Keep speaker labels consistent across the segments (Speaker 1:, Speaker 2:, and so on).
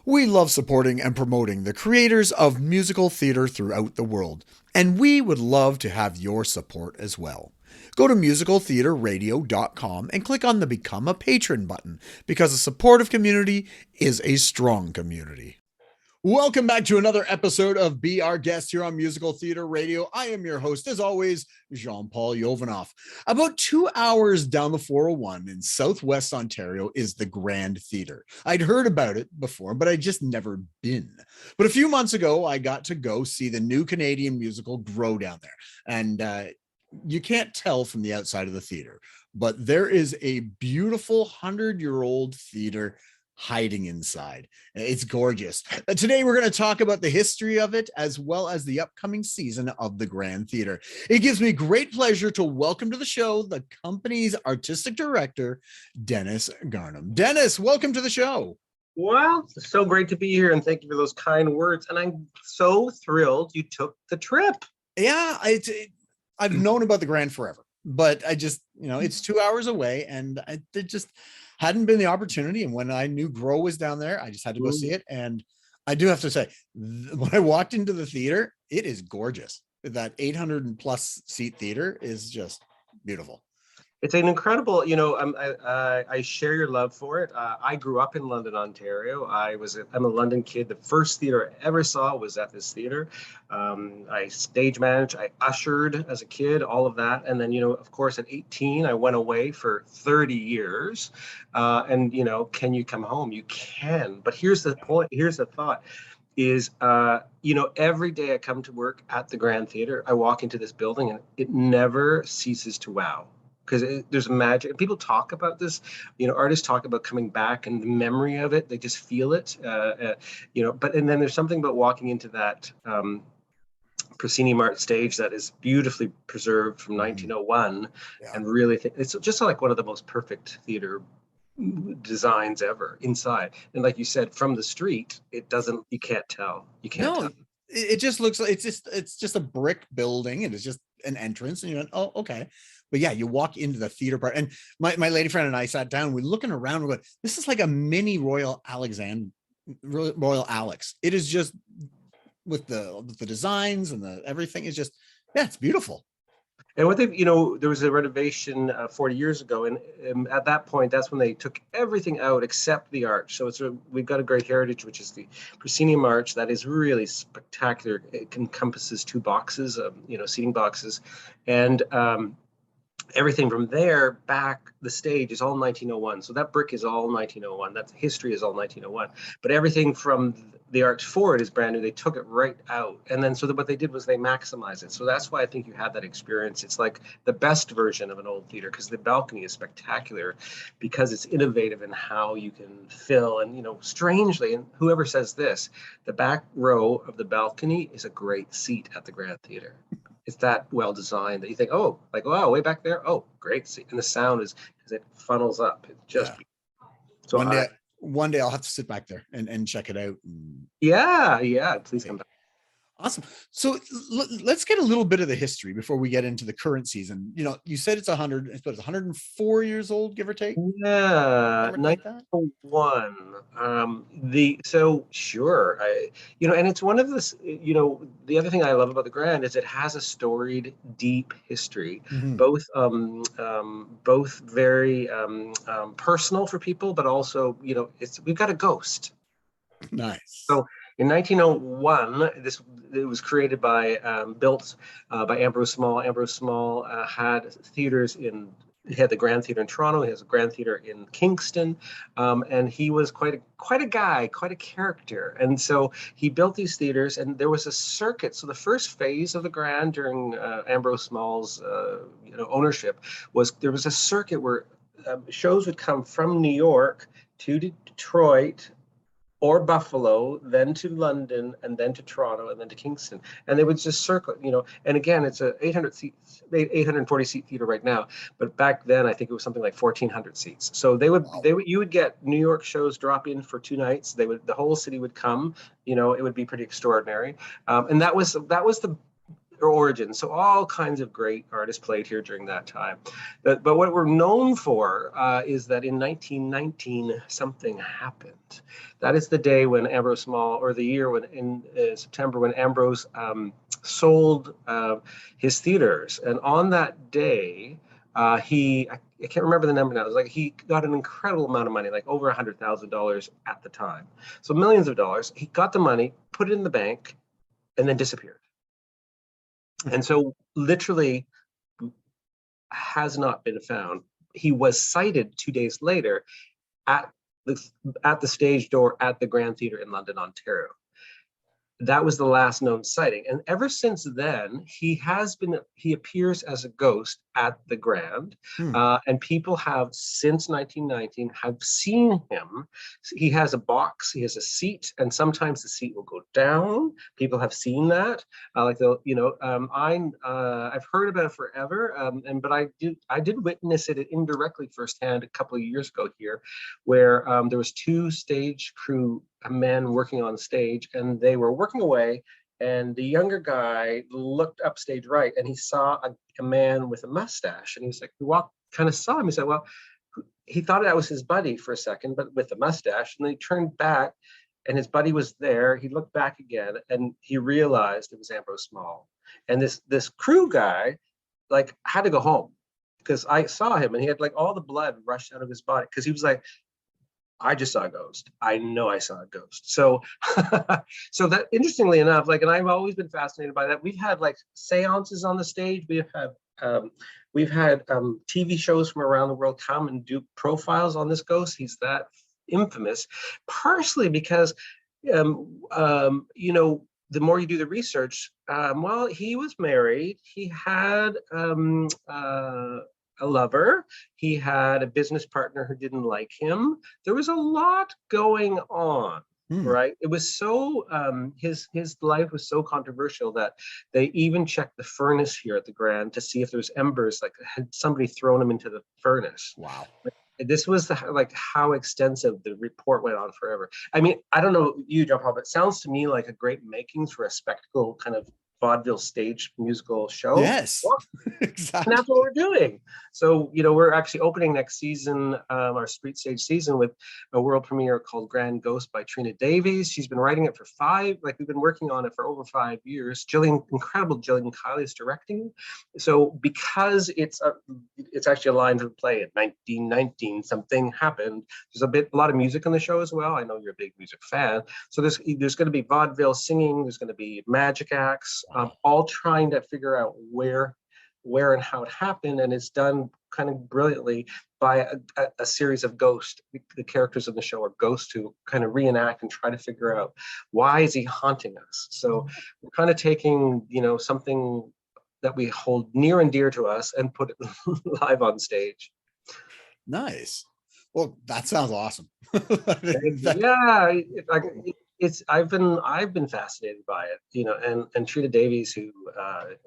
Speaker 1: We love supporting and promoting the creators of musical theater throughout the world, and we would love to have your support as well. Go to musicaltheaterradio.com and click on the Become a Patron button because a supportive community is a strong community. Welcome back to another episode of Be Our Guest here on Musical Theater Radio. I am your host, as always, Jean-Paul Jovanoff. About 2 hours down the 401 in Southwest Ontario is the Grand Theatre. I'd heard about it before, but I'd just never been. But a few months ago, I got to go see the new Canadian musical grow down there. And you can't tell from the outside of the theater, but there is a beautiful 100-year-old theater hiding inside. It's gorgeous. Today, we're going to talk about the history of it as well as the upcoming season of the Grand Theatre. It gives me great pleasure to welcome to the show the company's artistic director, Dennis Garnhum. Dennis, welcome to the show.
Speaker 2: Well, it's so great to be here, and thank you for those kind words. And I'm so thrilled you took the trip.
Speaker 1: Yeah, I've known about the Grand forever, but I just, it's 2 hours away, and it just hadn't been the opportunity. And when I knew Grow was down there, I just had to go see it. And I do have to say, when I walked into the theater, it is gorgeous. That 800 plus seat theater is just beautiful.
Speaker 2: It's an incredible, I share your love for it. I grew up in London, Ontario. I'm a London kid. The first theater I ever saw was at this theater. I stage managed, I ushered as a kid, all of that. And then, of course, at 18, I went away for 30 years. And, can you come home? You can. But here's the point. Here's the thought. Is, every day I come to work at the Grand Theatre, I walk into this building and it never ceases to wow. Because there's a magic. People talk about this, artists talk about coming back and the memory of it. They just feel it, but and then there's something about walking into that Prosceni Mart stage that is beautifully preserved from 1901, and really think it's just like one of the most perfect theater designs ever inside. And like you said, from the street, you can't tell. You can't tell.
Speaker 1: It just looks like it's just a brick building, and it's just an entrance, and you're like, oh, okay. But yeah, you walk into the theater part, and my lady friend and I sat down. We're looking around. We're going, this is like a mini Royal Alex. It is just with the designs and the everything is just, it's beautiful.
Speaker 2: And what there was a renovation 40 years ago, and at that point, that's when they took everything out except the arch. So we've got a great heritage, which is the proscenium arch that is really spectacular. It encompasses 2 boxes, seating boxes, and everything from there back the stage is all 1901. So that brick is all 1901. That history is all 1901. But everything from the arch forward is brand new. They took it right out. And then what they did was they maximized it. So that's why I think you had that experience. It's like the best version of an old theater, because the balcony is spectacular, because it's innovative in how you can fill. And, strangely, and whoever says this, the back row of the balcony is a great seat at the Grand Theatre. It's that well designed that you think, oh, like, wow, way back there. Oh, great seat. And the sound is, because it funnels up. It's just so
Speaker 1: one day I'll have to sit back there and check it out.
Speaker 2: Please come back.
Speaker 1: Awesome. So let's get a little bit of the history before we get into the current season. You said it's 104 years old, give or take.
Speaker 2: Yeah, 91. Sure. And it's one of this. The other thing I love about the Grand is it has a storied, deep history, both very personal for people, but also we've got a ghost.
Speaker 1: Nice.
Speaker 2: So in 1901, it was created built by Ambrose Small. Ambrose Small had theaters he had the Grand Theatre in Toronto. He has a Grand Theatre in Kingston, and he was quite a guy, quite a character. And so he built these theaters, and there was a circuit. So the first phase of the Grand during Ambrose Small's ownership there was a circuit where shows would come from New York to Detroit, or Buffalo, then to London, and then to Toronto, and then to Kingston. And they would just circle, and again, it's a 840 seat theater right now. But back then, I think it was something like 1,400 seats. So you would get New York shows drop in for 2 nights. The whole city would come, it would be pretty extraordinary. And that was the origins. So all kinds of great artists played here during that time. But what we're known for is that in 1919, something happened. That is the day when Ambrose Small, or the year when in September, when Ambrose sold his theaters. And on that day, I can't remember the number now. It was like he got an incredible amount of money, like over $100,000 at the time. So millions of dollars. He got the money, put it in the bank, and then disappeared. And so literally has not been found. He was sighted 2 days later at the stage door at the Grand Theatre in London, Ontario. That was the last known sighting. And ever since then, he appears as a ghost at the Grand. And people have, since 1919, have seen him. He has a box, he has a seat, and sometimes the seat will go down. People have seen that. I've heard about it forever, but I did witness it indirectly firsthand a couple of years ago here, where there was 2 stage crew men working on stage, and they were working away, and the younger guy looked up stage right, and he saw a man with a mustache, and he was like, he kind of saw him. He said, well, he thought that was his buddy for a second, but with the mustache, and then he turned back, and his buddy was there. He looked back again, and he realized it was Ambrose Small. And this crew guy, like, had to go home, because I saw him, and he had like all the blood rushed out of his body, because he was like, I just saw a ghost. I know I saw a ghost. So, so that, interestingly enough, like, and I've always been fascinated by that. We've had like seances on the stage. We've had TV shows from around the world come and do profiles on this ghost. He's that infamous, partially because, the more you do the research, well, he was married. He had a lover. He had a business partner who didn't like him. There was a lot going on, right? It was so, his life was so controversial that they even checked the furnace here at the Grand to see if there was embers, like had somebody thrown him into the furnace.
Speaker 1: Wow.
Speaker 2: This was like how extensive the report went on forever. I mean, I don't know you, John Paul, but it sounds to me like a great makings for a spectacle kind of vaudeville stage musical show.
Speaker 1: Yes, exactly.
Speaker 2: And that's what we're doing. So, we're actually opening next season, our street stage season, with a world premiere called Grand Ghost by Trina Davies. She's been writing it for we've been working on it for over 5 years. Incredible Jillian Kiley is directing. So because it's actually a line to play in 1919, something happened. There's a lot of music on the show as well. I know you're a big music fan. So there's going to be vaudeville singing. There's going to be magic acts, all trying to figure out where and how it happened, and it's done kind of brilliantly by a series of ghosts. The characters of the show are ghosts who kind of reenact and try to figure out, why is he haunting us? So we're kind of taking, something that we hold near and dear to us and put it live on stage.
Speaker 1: Nice. Well, that sounds awesome.
Speaker 2: Yeah, I've been fascinated by it, and Trina Davies, who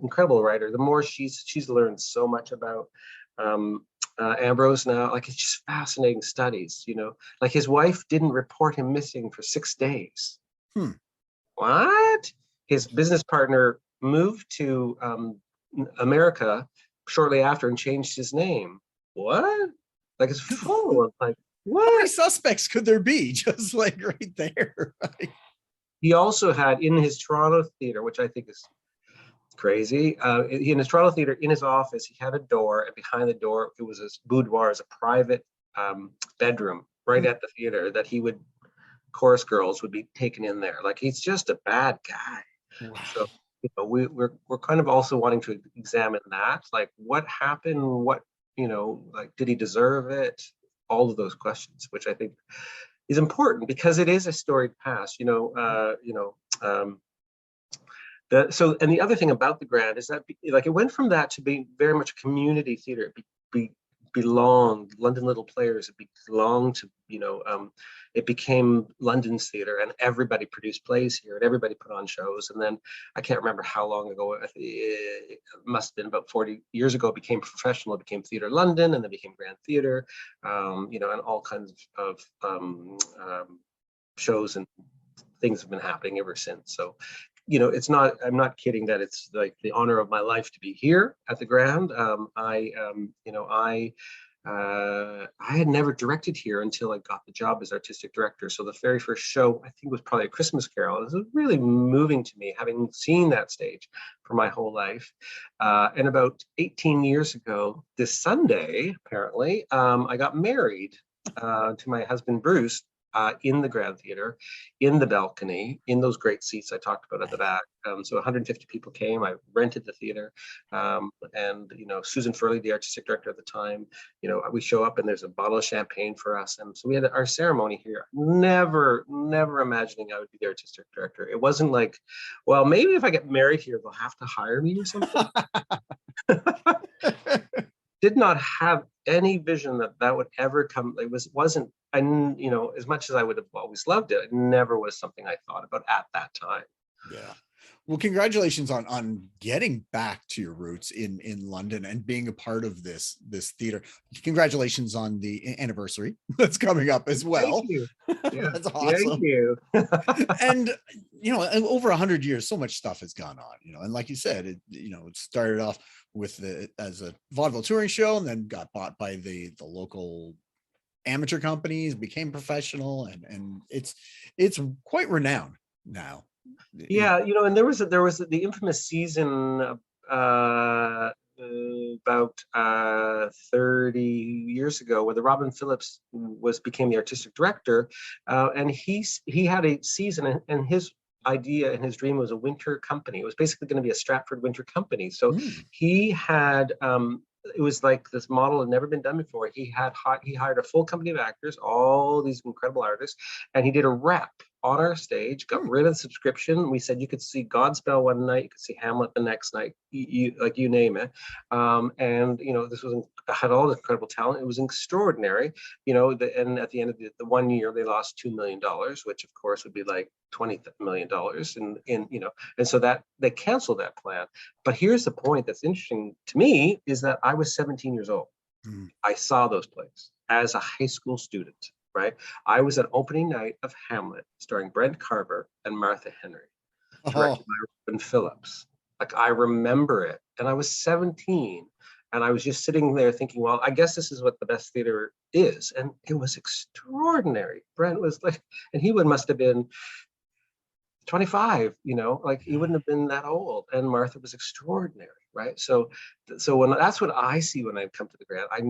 Speaker 2: incredible writer. The more she's learned so much about Ambrose now, like, it's just fascinating studies. Like, his wife didn't report him missing for 6 days. What? His business partner moved to America shortly after and changed his name. What? Like, it's full of like, what?
Speaker 1: How many suspects could there be? Just like right there. Right?
Speaker 2: He also had in his Toronto theater, which I think is crazy. In his Toronto theater, in his office, he had a door, and behind the door, it was his boudoir, as a private bedroom right at the theater that chorus girls would be taken in there. Like, he's just a bad guy. Wow. So, we're kind of also wanting to examine that, like, what happened, what, like, did he deserve it? All of those questions, which I think is important because it is a storied past. And the other thing about the Grand is that, like, it went from that to being very much a community theater. It belonged, London Little Players, it belonged to, it became London's theater, and everybody produced plays here, and everybody put on shows. And then I can't remember how long ago, it must have been about 40 years ago, it became professional. It became Theatre London, and then became Grand Theatre, and all kinds of shows and things have been happening ever since. So it's not, I'm not kidding that it's like the honor of my life to be here at the Grand. I had never directed here until I got the job as artistic director. So the very first show, I think, was probably A Christmas Carol. It was really moving to me, having seen that stage for my whole life. And about 18 years ago, this Sunday, apparently, I got married to my husband, Bruce, in the Grand Theatre, in the balcony, in those great seats I talked about at the back. So 150 people came. I rented the theatre, and Susan Furley, the artistic director at the time, we show up and there's a bottle of champagne for us, and so we had our ceremony here. Never imagining I would be the artistic director. It wasn't like, well, maybe if I get married here, they'll have to hire me or something. Did not have any vision that would ever come. It wasn't, and as much as I would have always loved it, it never was something I thought about at that time.
Speaker 1: Yeah. Well, congratulations on getting back to your roots in London and being a part of this theater. Congratulations on the anniversary that's coming up as well.
Speaker 2: Thank you. Yeah.
Speaker 1: That's awesome.
Speaker 2: Thank you.
Speaker 1: And over 100 years, so much stuff has gone on. And like you said, it started off with as a vaudeville touring show, and then got bought by the local amateur companies, became professional, and it's quite renowned now.
Speaker 2: Yeah, and there was the infamous season about 30 years ago where the Robin Phillips became the artistic director, and he had a season, and his idea and his dream was a winter company. It was basically going to be a Stratford winter company. So he had it was like this model had never been done before. He hired a full company of actors, all these incredible artists, and he did a rep on our stage, got rid of the subscription. We said you could see Godspell one night, you could see Hamlet the next night, you name it. And this had all this incredible talent. It was extraordinary, and at the end of the 1 year, they lost $2 million, which of course would be like $20 million. And so that they canceled that plan. But here's the point that's interesting to me is that I was 17 years old. I saw those plays as a high school student. Right, I was at opening night of Hamlet, starring Brent Carver and Martha Henry, directed by Robin Phillips. Like, I remember it, and I was 17, and I was just sitting there thinking, well, I guess this is what the best theater is, and it was extraordinary. Brent was like, and he must have been 25, like he wouldn't have been that old, and Martha was extraordinary. Right. So when that's what I see when I come to the Grand. I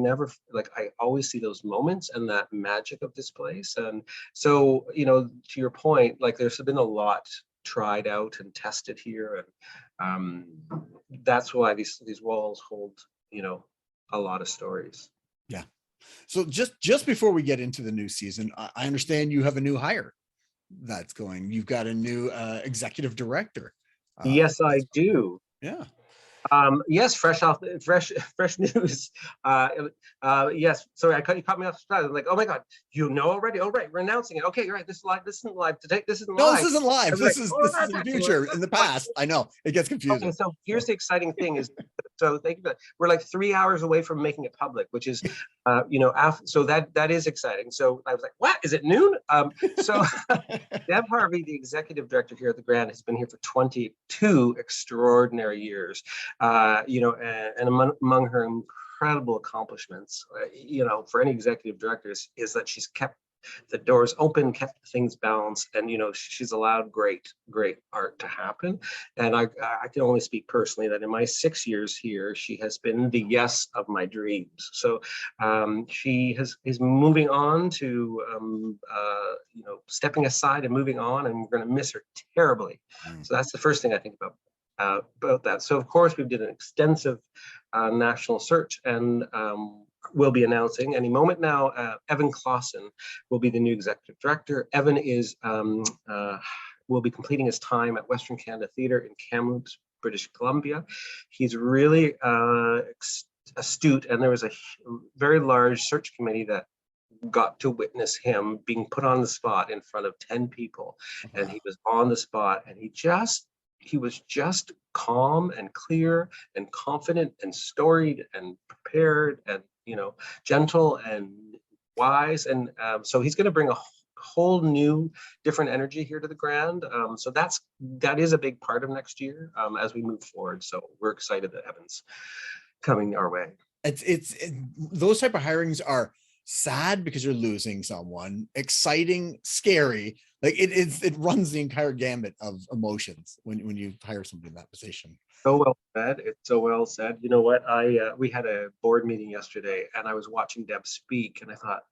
Speaker 2: always see those moments and that magic of this place. And so, to your point, like there's been a lot tried out and tested here. And that's why these walls hold, a lot of stories.
Speaker 1: Yeah. So just before we get into the new season, I understand you have a new hire that's going. You've got a new executive director.
Speaker 2: Yes, I do.
Speaker 1: Yeah.
Speaker 2: Yes, fresh news. Yes, sorry, you caught me off the spot. I'm like, oh my God, already? Oh, right, we're announcing it. Okay, you're right. This is live. This isn't live today. This isn't live.
Speaker 1: No, this isn't live. This is in the future. In the past, I know it gets confusing.
Speaker 2: Okay, so here's the exciting thing is, so thank you. We're like 3 hours away from making it public, which is, so that is exciting. So I was like, what? Is it noon? So Deb Harvey, the executive director here at the Grand, has been here for 22 extraordinary years. And among her incredible accomplishments, for any executive directors, is that she's kept the doors open, kept things balanced, and she's allowed great art to happen. And I can only speak personally that in my 6 years here, she has been the yes of my dreams. So she is moving on to stepping aside and moving on, and we're going to miss her terribly. So that's the first thing I think about that. So of course we did an extensive national search, and we'll be announcing any moment now. Evan Clausen will be the new executive director. Evan will be completing his time at Western Canada Theatre in Kamloops, British Columbia. He's really astute, and there was a very large search committee that got to witness him being put on the spot in front of 10 people. And he was on the spot, and he was just calm and clear and confident and storied and prepared and gentle and wise. And so he's going to bring a whole new different energy here to the Grand. So that is a big part of next year as we move forward. So we're excited that Evan's coming our way.
Speaker 1: Those type of hirings are sad because you're losing someone, exciting, scary. Like it runs the entire gambit of emotions when you hire somebody in that position.
Speaker 2: So well said. It's so well said. You know what? We had a board meeting yesterday, and I was watching Deb speak, and I thought,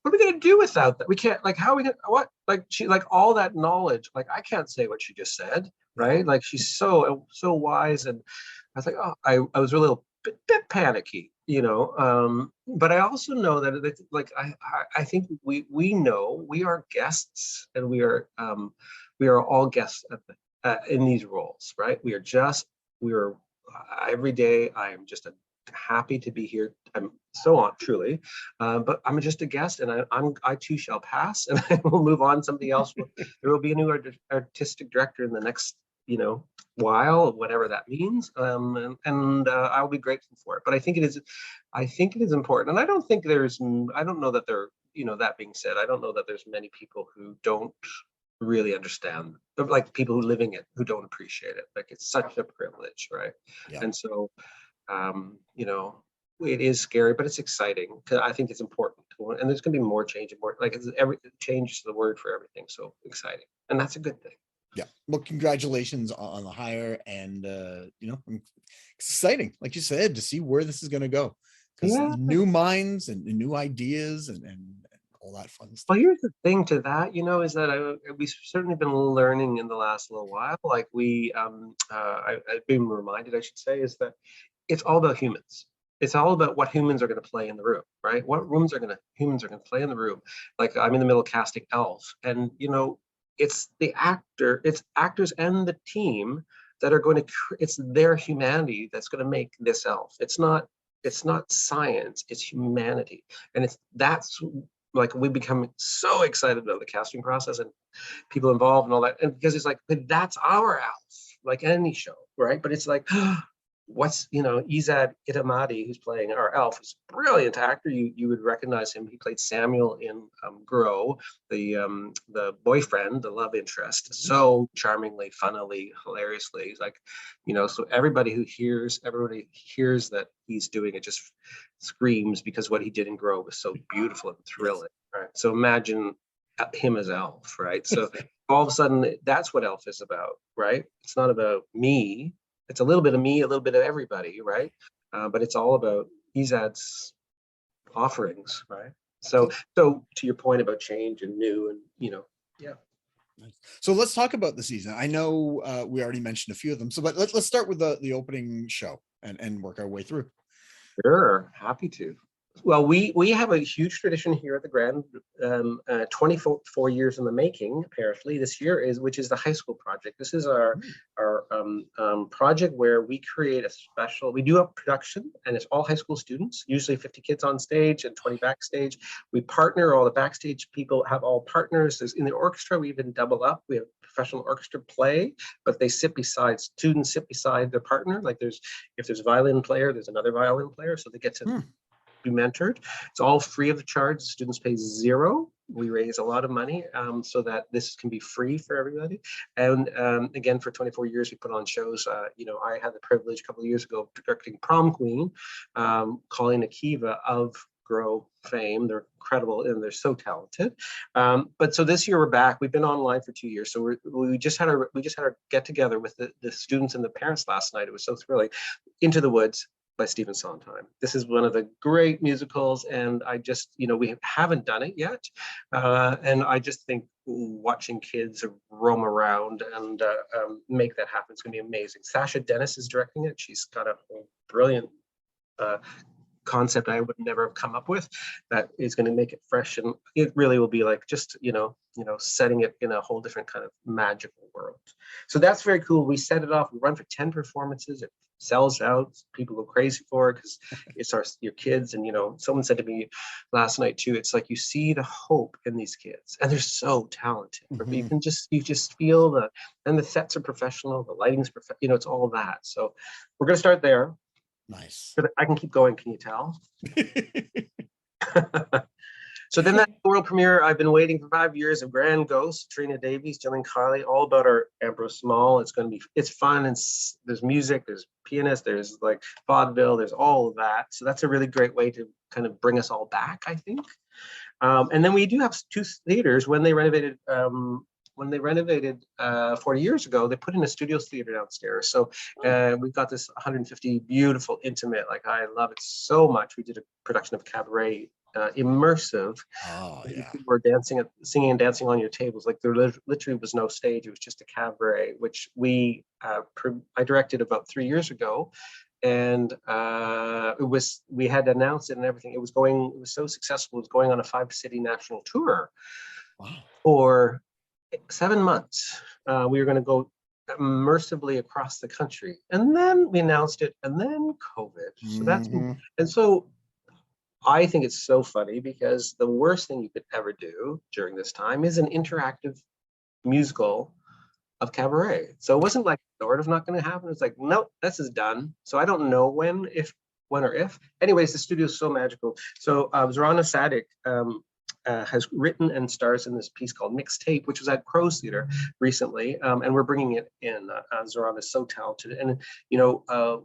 Speaker 2: what are we going to do without that? We can't, like, how are we going to, what? Like, she, like, all that knowledge, like, I can't say what she just said, right? Like, she's so wise. And I was like, oh, I was really a bit panicky, you know. But I also know that, like, I think we know we are guests, and we are all guests in these roles, right? We're every day. I am just happy to be here. I'm so on, truly, but I'm just a guest, and I too shall pass, and I will move on. Somebody else there will be a new artistic director in the next, while, whatever that means, and I'll be grateful for it. But I think it is important, and I don't know that there, that being said, I don't know that there's many people who don't really understand, like people who living it, who don't appreciate it. Like, it's such a privilege, right?
Speaker 1: Yeah.
Speaker 2: And so it is scary, but it's exciting, because I think it's important, and there's going to be more change, and more, like, change is the word for everything. So exciting, and that's a good thing.
Speaker 1: Yeah. Well, congratulations on the hire, and exciting, like you said, to see where this is going to go, because new minds and new ideas and all that fun stuff.
Speaker 2: Well, here's the thing to that, is that we've certainly been learning in the last little while. Like, I've been reminded, I should say, is that it's all about humans. It's all about what humans are going to play in the room, right? What humans are going to play in the room. Like, I'm in the middle casting Elf, and it's actors and the team that are going to. It's their humanity that's going to make this Elf. It's not science. It's humanity, and that's. Like, we become so excited about the casting process and people involved and all that, and because it's like, but that's our Elf, like any show, right? But it's like, what's Izad Itamadi, who's playing our Elf, is a brilliant actor. You would recognize him. He played Samuel in Grow, the boyfriend, the love interest, so charmingly, funnily, hilariously. He's like, so everybody hears that he's doing it just screams, because what he did in Grow was so beautiful and thrilling, right? So imagine him as Elf, right? So all of a sudden, that's what Elf is about, right? It's not about me. It's a little bit of me, a little bit of everybody, right? But it's all about Izad's offerings, right? So to your point about change and new, and yeah.
Speaker 1: So let's talk about the season. I know we already mentioned a few of them, so but let's start with the opening show and work our way through.
Speaker 2: Sure, happy to. Well, we have a huge tradition here at the Grand, 24 years in the making, apparently. This year which is the high school project. This is our project where we create we do a production, and it's all high school students, usually 50 kids on stage and 20 backstage. We partner, all the backstage people have all partners. In the orchestra, we even double up. We have professional orchestra play, but students sit beside their partner. Like, if there's a violin player, there's another violin player, so they get to be mentored. It's all free of charge. The students pay $0. We raise a lot of money so that this can be free for everybody. And again, for 24 years, we put on shows. I had the privilege a couple of years ago of directing Prom Queen, Colleen Akiva of Grow fame. They're incredible, and they're so talented. But so this year we're back. We've been online for 2 years. So we just had our get together with the students and the parents last night. It was so thrilling. Into the Woods by Stephen Sondheim. This is one of the great musicals, and I just, we haven't done it yet, and I just think watching kids roam around and make that happen is going to be amazing. Sasha Dennis is directing it. She's got a brilliant concept I would never have come up with that is going to make it fresh, and it really will be like just setting it in a whole different kind of magical world. So that's very cool. We set it off. We run for 10 performances. It sells out. People go crazy for it because it's your kids. And someone said to me last night too, it's like you see the hope in these kids, and they're so talented. You just feel and the sets are professional, the lighting's professional. It's all that. So we're going to start there.
Speaker 1: Nice.
Speaker 2: But I can keep going. Can you tell? So then that world premiere, I've been waiting for 5 years of Grand Ghost, Trina Davies, Jillian Carley, all about our Emperor Small. It's going to be, it's fun. And there's music, there's pianists, there's like vaudeville, there's all of that. So that's a really great way to kind of bring us all back, I think. And then we do have two theaters. When they renovated 40 years ago, they put in a studio theater downstairs. So we've got this 150 beautiful, intimate, like I love it so much. We did a production of Cabaret, immersive.
Speaker 1: Oh, yeah.
Speaker 2: People were dancing, singing and dancing on your tables. Like there literally was no stage. It was just a cabaret, which I directed about 3 years ago. And we had announced it and everything. It was so successful. It was going on a 5-city national tour.
Speaker 1: Wow. For
Speaker 2: 7 months. We were going to go immersively across the country, and then we announced it, and then COVID. So and so I think it's so funny because the worst thing you could ever do during this time is an interactive musical of Cabaret. So it wasn't like sort of not going to happen. It's like, nope, this is done. So I don't know when or if. Anyways, the studio is so magical. So Zorana Sadik has written and stars in this piece called Mixtape, which was at Crow's Theatre recently, and we're bringing it in. Zorana is so talented, and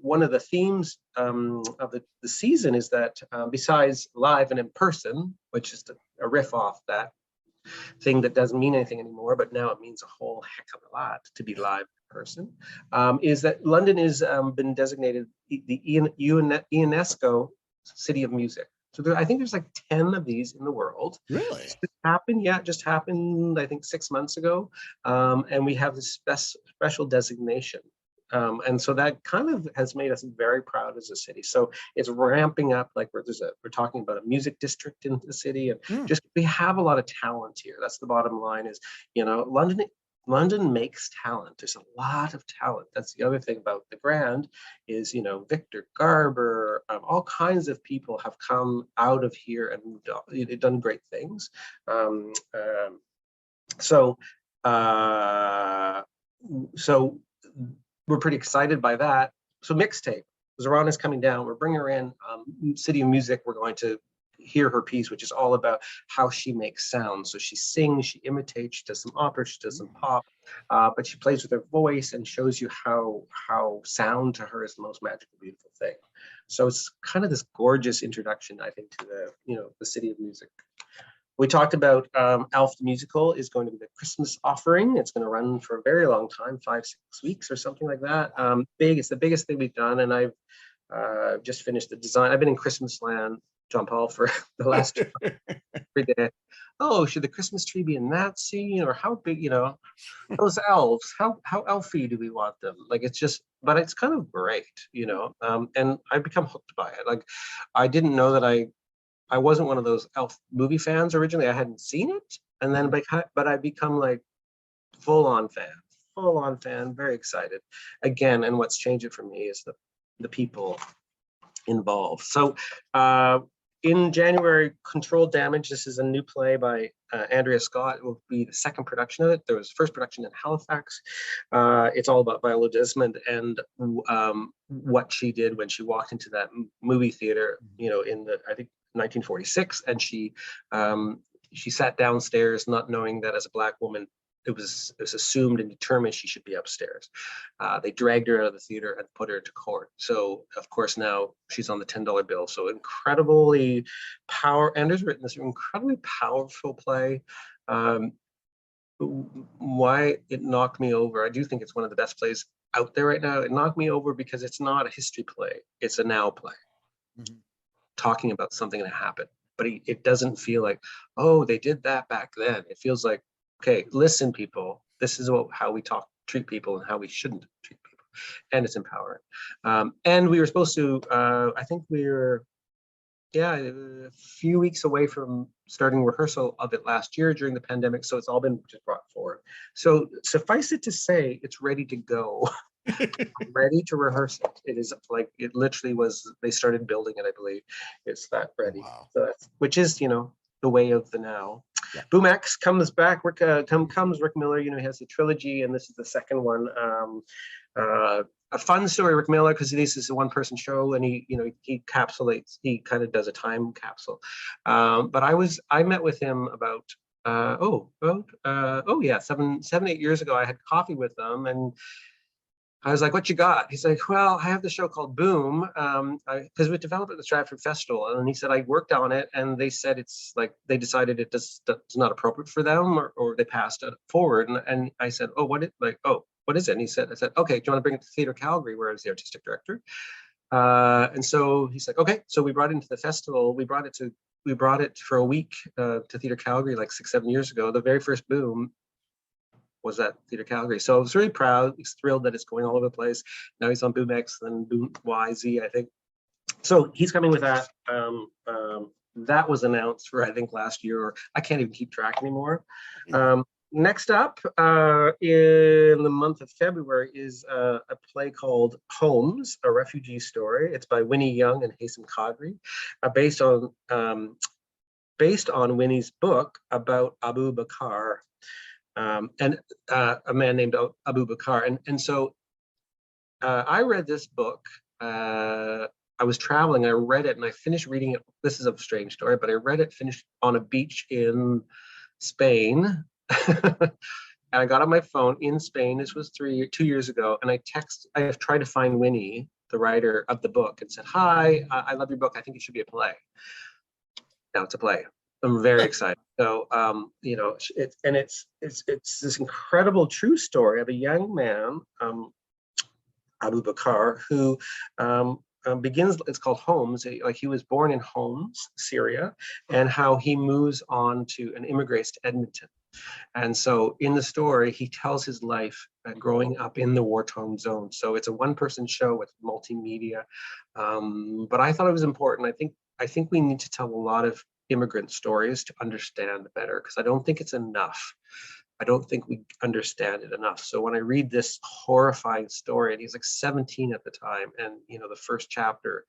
Speaker 2: one of the themes of the season is that besides live and in person, which is a riff off that thing that doesn't mean anything anymore, but now it means a whole heck of a lot to be live in person, is that London has been designated the UNESCO City of Music. So I think there's like 10 of these in the world.
Speaker 1: Really?
Speaker 2: It just happened, I think 6 months ago. And we have this special designation. And so that kind of has made us very proud as a city. So it's ramping up, like we're talking about a music district in the city, and just we have a lot of talent here. That's the bottom line is, London makes talent. There's a lot of talent. That's the other thing about the Grand is, Victor Garber, all kinds of people have come out of here and moved on. They've done great things. So we're pretty excited by that. So Mixtape, Zorana's coming down. We're bringing her in. City of Music, we're going to hear her piece, which is all about how she makes sound. So she sings, she imitates, she does some opera, she does some pop, but she plays with her voice and shows you how sound to her is the most magical, beautiful thing. So it's kind of this gorgeous introduction, I think, to the City of Music. We talked about Elf the Musical is going to be the Christmas offering. It's going to run for a very long time, 5-6 weeks or something like that. It's the biggest thing we've done, and I've just finished the design. I've been in Christmas land, John Paul, for the last every day. Oh, should the Christmas tree be in that scene, or how big? Those elves. How elfy do we want them? Like but it's kind of great, And I've become hooked by it. Like I didn't know that I wasn't one of those elf movie fans originally. I hadn't seen it, and then but I become like full on fan, very excited again. And what's changed it for me is the people involved. So in January, Controlled Damage. This is a new play by Andrea Scott. It will be the second production of it. There was first production in Halifax. It's all about Viola Desmond and what she did when she walked into that movie theater, in I think 1946, and she sat downstairs not knowing that as a Black woman it was assumed and determined she should be upstairs. They dragged her out of the theater and put her into court. So of course now she's on the $10 bill. So incredibly Andrew's written this incredibly powerful play. Why it knocked me over, I do think it's one of the best plays out there right now. It knocked me over because it's not a history play, it's a now play. Talking about something that happened, but it doesn't feel like, oh, they did that back then. It feels like, okay, listen, people, this is how we treat people and how we shouldn't treat people, and it's empowering. And we were supposed to, I think we were, a few weeks away from starting rehearsal of it last year during the pandemic, so it's all been just brought forward. So suffice it to say, it's ready to go. Ready to rehearse it. It is like, it literally was, they started building it, I believe. It's that ready. Wow. So which is, the way of the now. Yeah. Boom X comes back. Rick Miller, he has the trilogy, and this is the second one. a fun story, Rick Miller, because this is a one-person show, and he capsulates. He kind of does a time capsule. But I met with him about yeah, 8 years ago. I had coffee with them, and I was like, "What you got?" He's like, "Well, I have the show called Boom, because we developed at the Stratford Festival." And he said, "I worked on it, and they said it's like they decided it's not appropriate for them, or they passed it forward." And I said, "Oh, what is it?" And he said, "I said, okay, do you want to bring it to Theatre Calgary, where I was the artistic director?" And so he's like, "Okay." So we brought it into the festival. We brought it for a week to Theatre Calgary like 6-7 years ago. The very first Boom was at Theatre Calgary. So I was really proud. He's thrilled that it's going all over the place. Now he's on Boom X and Boom YZ, I think. So he's coming with that. That was announced for, I think, last year, or I can't even keep track anymore. Next up, in the month of February, is a play called Homes, a refugee story. It's by Winnie Young and Haysam Kadri, based on Winnie's book about Abu Bakr, and a man named Abu Bakr. And so I read this book. I was traveling, I read it, and I finished reading it. This is a strange story, but I read it, finished on a beach in Spain. And I got on my phone in Spain. This was 2 years ago. And I have tried to find Winnie, the writer of the book, and said, "Hi, I love your book. I think it should be a play." Now it's a play. I'm very excited. So, it's this incredible true story of a young man, Abu Bakr, who begins. It's called Homs. Like, he was born in Homs, Syria, and how he moves on to and immigrates to Edmonton. And so in the story, he tells his life growing up in the war-torn zone. So it's a one-person show with multimedia. But I thought it was important. I think we need to tell a lot of immigrant stories to understand better, because I don't think it's enough. I don't think we understand it enough. So when I read this horrifying story, and he's like 17 at the time, and the first chapter,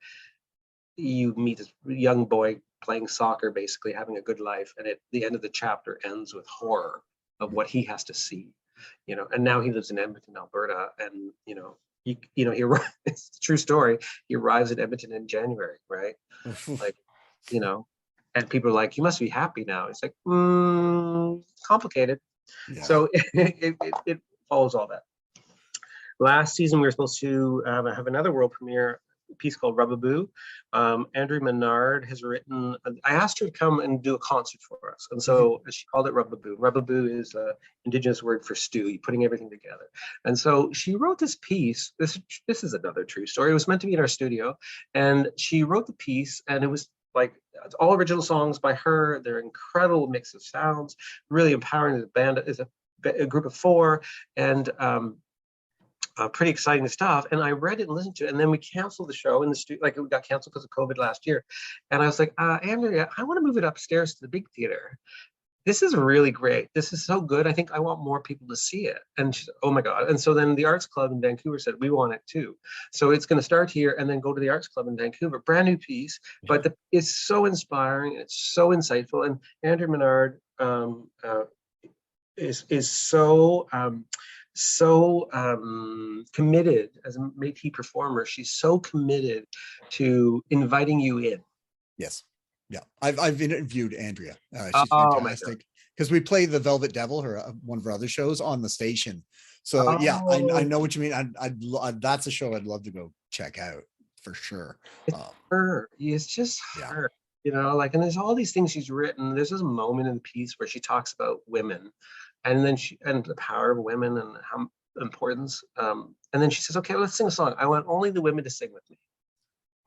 Speaker 2: you meet this young boy playing soccer, basically having a good life, and at the end of the chapter ends with horror of what he has to see, and now he lives in Edmonton, Alberta, and it's a true story. He arrives in Edmonton in January, right? Like, and people are like, "You must be happy now." It's like, complicated. Yeah. So it follows all that. Last season, we were supposed to have another world premiere piece called Rubaboo. Andrew Menard has written. I asked her to come and do a concert for us, and so she called it Rubaboo. Rubaboo is an Indigenous word for stew, putting everything together. And so she wrote this piece. This is another true story. It was meant to be in our studio, and she wrote the piece, and it was like, it's all original songs by her. They're an incredible mix of sounds, really empowering. The band is a group of 4, and pretty exciting stuff. And I read it and listened to it, and then we canceled the show in the studio. Like, it got canceled because of COVID last year. And I was like, Andrea, I want to move it upstairs to the big theater. This is really great. This is so good. I think I want more people to see it. And she said, "Oh my God." And so then the Arts Club in Vancouver said, "We want it too." So it's going to start here and then go to the Arts Club in Vancouver. Brand new piece, but it's so inspiring and it's so insightful. And Andrew Menard is so committed as a Métis performer. She's so committed to inviting you in.
Speaker 1: Yes. Yeah. I've interviewed Andrea. She's fantastic, because we play the Velvet Devil, one of her other shows, on the station. So yeah, I know what you mean. I'd that's a show I'd love to go check out for sure.
Speaker 2: It's just her, and there's all these things she's written. There's this moment in the piece where she talks about women, and then and the power of women and how importance. And then she says, "Okay, let's sing a song. I want only the women to sing with me."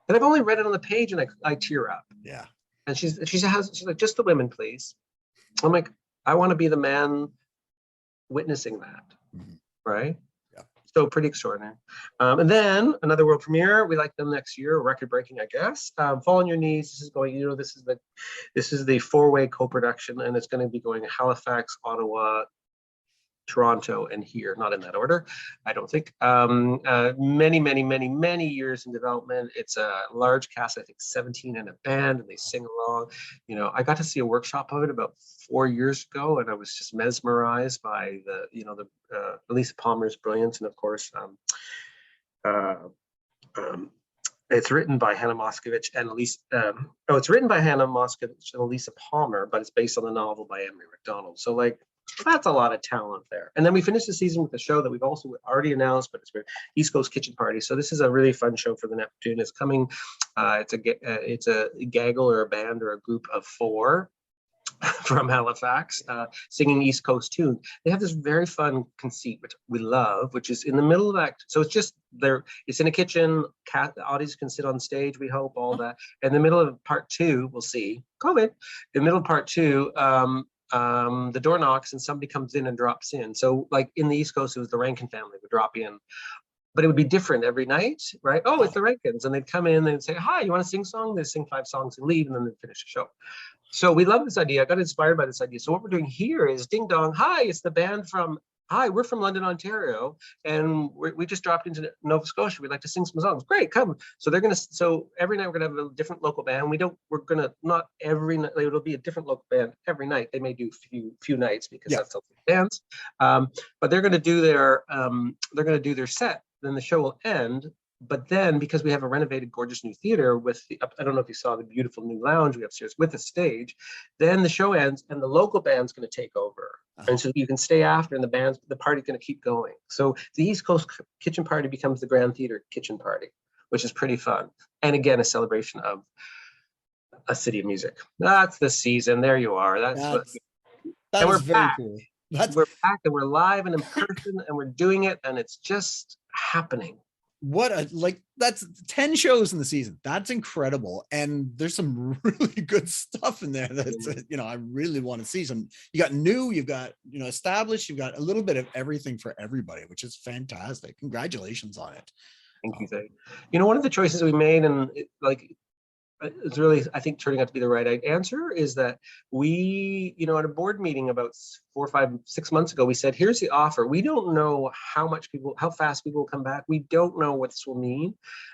Speaker 2: And I've only read it on the page, and I tear up.
Speaker 1: Yeah.
Speaker 2: And she's like, "Just the women, please." I'm like, I want to be the man witnessing that, right? Yeah. So pretty extraordinary. And then another world premiere. We like them next year. Record breaking, I guess. Fall on Your Knees. This is going. This is the 4-way co-production, and it's going to be going Halifax, Ottawa, Toronto, and here, not in that order, I don't think. Many years in development. It's a large cast, I think 17 in a band, and they sing along. I got to see a workshop of it about 4 years ago, and I was just mesmerized by the Elisa Palmer's brilliance, and of course Uh, um, it's written by Hannah Moscovich and Elise. It's written by Hannah Moscovich and Elisa Palmer, but it's based on the novel by Emery McDonald. So like, that's a lot of talent there. And then we finished the season with a show that we've also already announced, but it's East Coast Kitchen Party. So this is a really fun show for the Neptune. It's coming. It's a gaggle or a band or a group of 4 from Halifax, singing East Coast tunes. They have this very fun conceit, which we love, which is in the middle of act. So it's just there. It's in a kitchen. The audience can sit on stage. We hope all that. In the middle of part 2, we'll see COVID. In the middle of part 2, the door knocks and somebody comes in and drops in. So like in the East Coast, it was the Rankin family would drop in. But it would be different every night, right? Oh, it's the Rankins. And they'd come in and say, hi, you want to sing a song? They'd sing 5 songs and leave, and then they'd finish the show. So we love this idea. I got inspired by this idea. So what we're doing here is ding dong. Hi, it's the band from, hi, we're from London, Ontario. And we just dropped into Nova Scotia. We'd like to sing some songs. Great, come. So so every night we're going to have a different local band. Not every night, it'll be a different local band every night. They may do few nights because that's how bands. But they're going to do their set. Then the show will end. But then, because we have a renovated, gorgeous new theater with I don't know if you saw the beautiful new lounge we have upstairs with a stage, then the show ends and the local band's going to take over. And so you can stay after, and the party's going to keep going. So the East Coast Kitchen Party becomes the Grand Theatre Kitchen Party, which is pretty fun. And again, a celebration of a city of music. That's the season. There you are.
Speaker 1: That
Speaker 2: and
Speaker 1: is very cool.
Speaker 2: We're back and we're live and in person and we're doing it, and it's just happening.
Speaker 1: That's 10 shows in the season. That's incredible. And there's some really good stuff in there that, I really want to see. You got new, you've got, established, you've got a little bit of everything for everybody, which is fantastic. Congratulations on it.
Speaker 2: Thank you, Zay. One of the choices we made, and it's really, I think, turning out to be the right answer, is that we, at a board meeting about 4, 5, 6 months ago, we said, here's the offer. We don't know how fast people will come back. We don't know what this will mean,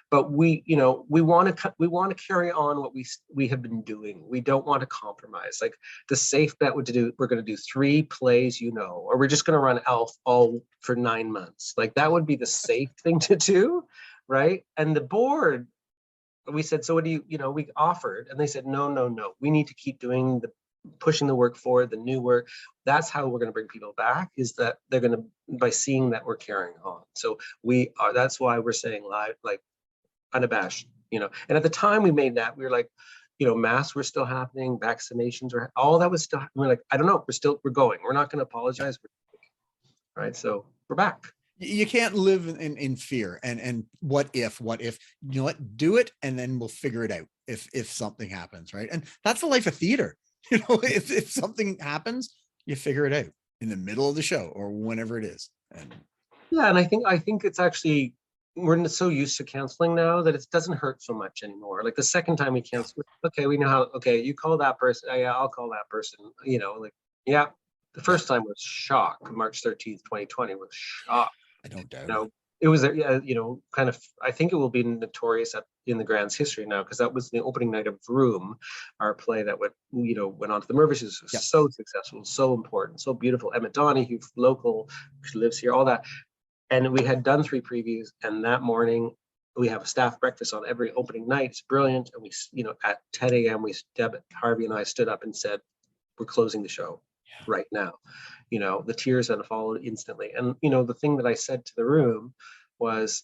Speaker 2: but we want to carry on what we have been doing. We don't want to compromise. Like the safe bet we're going to do 3 plays, or we're just going to run Elf all for 9 months. Like that would be the safe thing to do, right? And the board, we said, so what do we offered, and they said, no, we need to keep doing pushing the work forward, the new work. That's how we're going to bring people back, is that they're going to, by seeing that we're carrying on. So that's why we're saying live, like unabashed, and at the time we made that, we were like, masks were still happening, vaccinations were, all that was still, we're like, I don't know, we're going, we're not going to apologize. Right. So we're back.
Speaker 1: You can't live in fear and what if, do it, and then we'll figure it out if something happens, right? And that's the life of theater. If something happens, you figure it out in the middle of the show or whenever it is. And
Speaker 2: I think it's actually, we're so used to canceling now that it doesn't hurt so much anymore. Like the second time we cancel, okay, we know how, okay, you call that person, yeah, I'll call that person, the first time was shock. March 13th, 2020 was shock.
Speaker 1: I don't doubt
Speaker 2: it was, kind of, I think it will be notorious in the Grand's history now, because that was the opening night of Room, our play that went on to the Mirvishes. So successful, so important, so beautiful. Emma Donahue, local, she lives here, all that. And we had done 3 previews, and that morning we have a staff breakfast on every opening night. It's brilliant. And we, at 10 a.m., Harvey and I stood up and said, we're closing the show right now. The tears unfollowed instantly. And, the thing that I said to the room was,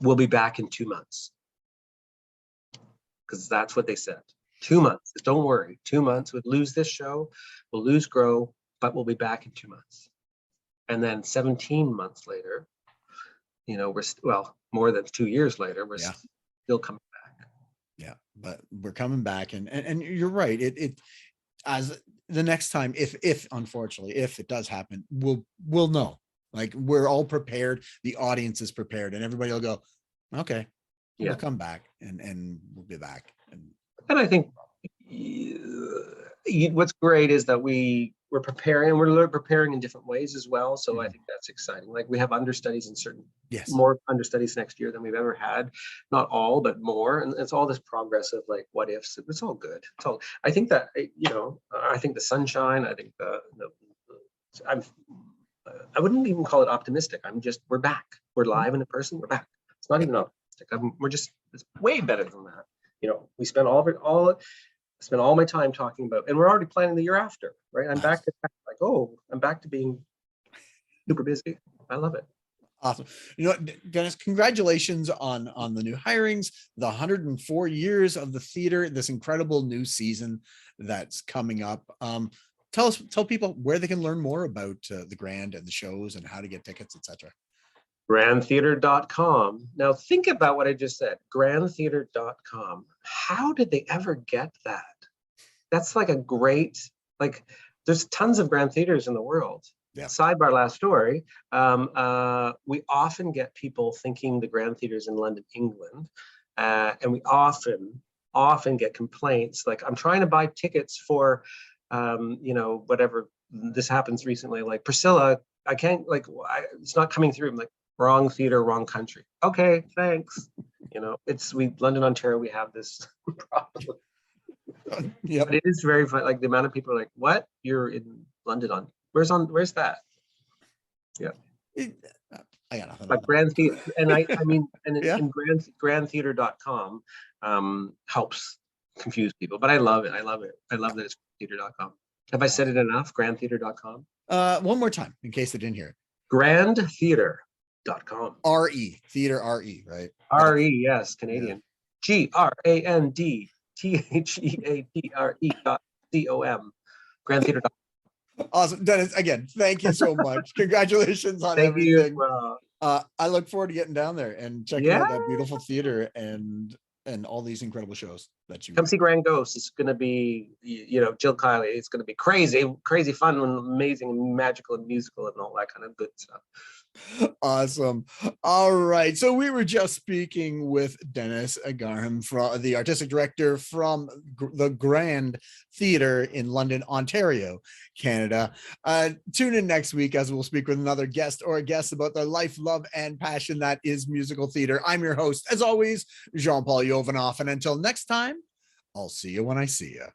Speaker 2: we'll be back in 2 months. Because that's what they said. 2 months. Don't worry. 2 months. We'll lose this show. We'll lose Grow, but we'll be back in 2 months. And then 17 months later, we're more than 2 years later, we're still coming back.
Speaker 1: Yeah, but we're coming back. And you're right. It as the next time, if unfortunately, if it does happen, we'll know. Like we're all prepared, the audience is prepared, and everybody will go, okay, we'll come back and we'll be back.
Speaker 2: And I think what's great is that we're preparing, and we're preparing in different ways as well. So I think that's exciting. Like we have understudies in more understudies next year than we've ever had. Not all, but more. And it's all this progress of like what ifs. It's all good. I think that, I think the sunshine, I think I wouldn't even call it optimistic. We're back. We're live and in person. We're back. It's not even optimistic. It's way better than that. We spent spent all my time talking about, and we're already planning the year after, right? I'm back to being super busy. I love it.
Speaker 1: Awesome. Dennis, congratulations on the new hirings, the 104 years of the theater, this incredible new season that's coming up. Tell people where they can learn more about the Grand and the shows and how to get tickets, etc.
Speaker 2: grandtheatre.com. Now think about what I just said. grandtheatre.com. How did they ever get that? That's like there's tons of Grand Theatres in the world. Yeah. Sidebar, last story. We often get people thinking the Grand Theatres in London, England, and we often get complaints like, I'm trying to buy tickets for, whatever. This happens recently. Like, Priscilla, I can't. It's not coming through. I'm like, wrong theater, wrong country. Okay, thanks. London, Ontario. We have this problem. Yeah, but it is very fun. Like, the amount of people are like, "What? You're in London? Where's that?" Yeah,
Speaker 1: I got nothing.
Speaker 2: Like Grand Theatre, and I mean, and yeah. In grandtheatre.com helps confuse people, but I love it. I love that it's theatre.com. Have I said it enough? grandtheatre.com.
Speaker 1: One more time, in case they didn't hear it.
Speaker 2: grandtheatre.com.
Speaker 1: R-E, theater R-E, right?
Speaker 2: R-E, yes, Canadian. Yeah. grandtheatre.com. grandtheatre.com.
Speaker 1: Awesome. Dennis, again, thank you so much. Congratulations on everything. I look forward to getting down there and checking out that beautiful theater and all these incredible shows that you
Speaker 2: come see. Grand Ghost. It's going to be, Jill Kiley. It's going to be crazy fun and amazing and magical and musical and all that kind of good stuff.
Speaker 1: Awesome. All right. So we were just speaking with Dennis Garnhum, the artistic director from the Grand Theatre in London, Ontario, Canada. Tune in next week as we'll speak with another guest or a guest about their life, love, and passion that is musical theater. I'm your host, as always, Jean-Paul Jovanoff. And until next time, I'll see you when I see you.